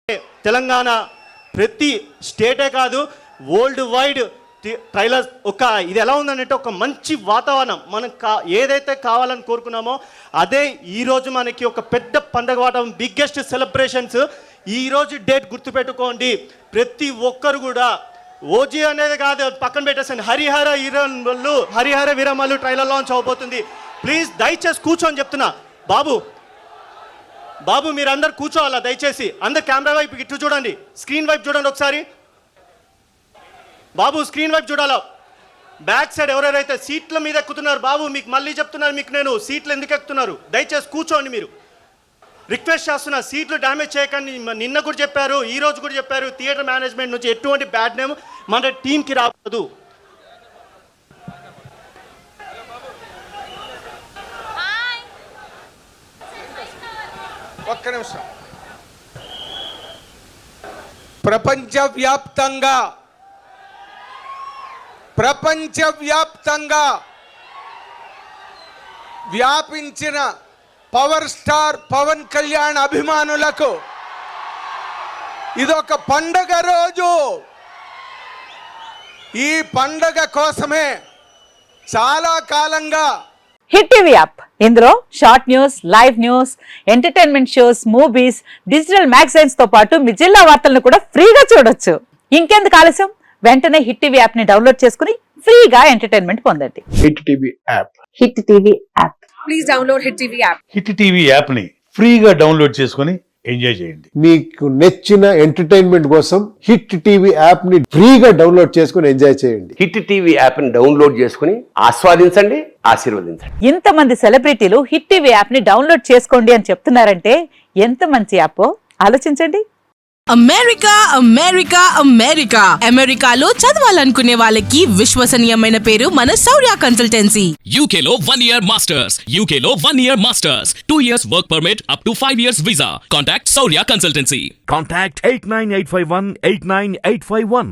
తెలంగాణ ప్రతి స్టేటే కాదు world wide trailers ఇది ఎలా ఉందంటే ఒక మంచి వాతావరణం మనం ఏదైతే కావాలని కోరుకున్నామో అదే ఈరోజు మనకి ఒక పెద్ద పండగ వాతావరణం, బిగ్గెస్ట్ సెలబ్రేషన్స్. ఈరోజు డేట్ గుర్తుపెట్టుకోండి, ప్రతి ఒక్కరు కూడా ఓజీ అనేది కాదు పక్కన పెట్టేసండి, హరిహర వీరమల్లు ట్రైలర్ లాంచ్ అవబోతుంది. ప్లీజ్ దయచేసి కూర్చోని చెప్తున్నా. బాబు మీరందరు కూర్చోవాలా దయచేసి. అందరు కెమెరా వైపు ఇటు చూడండి, స్క్రీన్ వైపు చూడండి ఒకసారి. బాబు స్క్రీన్ వైపు చూడాలా. బ్యాక్ సైడ్ ఎవరెవరైతే సీట్ల మీద ఎక్కుతున్నారు, బాబు మీకు మళ్ళీ చెప్తున్నారు, మీకు నేను సీట్లు ఎందుకు ఎక్కుతున్నారు దయచేసి కూర్చోండి. మీరు రిక్వెస్ట్ చేస్తున్నా, సీట్లు డ్యామేజ్ చేయకండి. నిన్న కూడా చెప్పారు, ఈ రోజు కూడా చెప్పారు, థియేటర్ మేనేజ్మెంట్ నుంచి ఎటువంటి బ్యాడ్ నేమ్ మన టీంకి రావద్దు. ఒక్క నిమిషం. ప్రపంచవ్యాప్తంగా వ్యాపించిన పవర్ స్టార్ పవన్ కళ్యాణ్ అభిమానులకు ఇదొక పండగ రోజు. ఈ పండగ కోసమే చాలా కాలంగా హిట్ టీవీ యాప్, ఇందులో short news, live news, entertainment shows, movies, digital magazines తో పాటు మీ జిల్లా వార్తలను కూడా ఫ్రీగా చూడొచ్చు. ఇంకెందుకు ఆలస్యం, వెంటనే హిట్ టీవీ యాప్ ని డౌన్లోడ్ చేసుకుని ఫ్రీగా ఎంటర్టైన్మెంట్ పొందండి. Hit TV app. Hit TV app. Please download hit TV app. Hit TV app ని ఫ్రీగా డౌన్లోడ్ చేసుకుని ఎంజాయ్ చేయండి. మీకు నచ్చిన ఎంటర్టైన్మెంట్ కోసం హిట్ టీవీ యాప్ ని ఫ్రీగా డౌన్లోడ్ చేసుకుని ఎంజాయ్ చేయండి. హిట్ టీవీ యాప్ ని డౌన్లోడ్ చేసుకుని ఆస్వాదించండి, ఆశీర్వదించండి. ఇంతమంది సెలబ్రిటీలు హిట్ టీవీ యాప్ ని డౌన్లోడ్ చేసుకోండి అని చెప్తున్నారంటే ఎంత మంచి యాప్ ఆలోచించండి. అమెరికా అమెరికాలో చదవాలనుకునే వాళ్ళకి విశ్వసనీయమైన పేరు మన శౌర్య కన్సల్టెన్సీ. UK లో 1 year masters, UK లో 1 year masters, 2 years work permit up to 5 years visa. Contact Saurya Consultancy. Contact 89851 89851.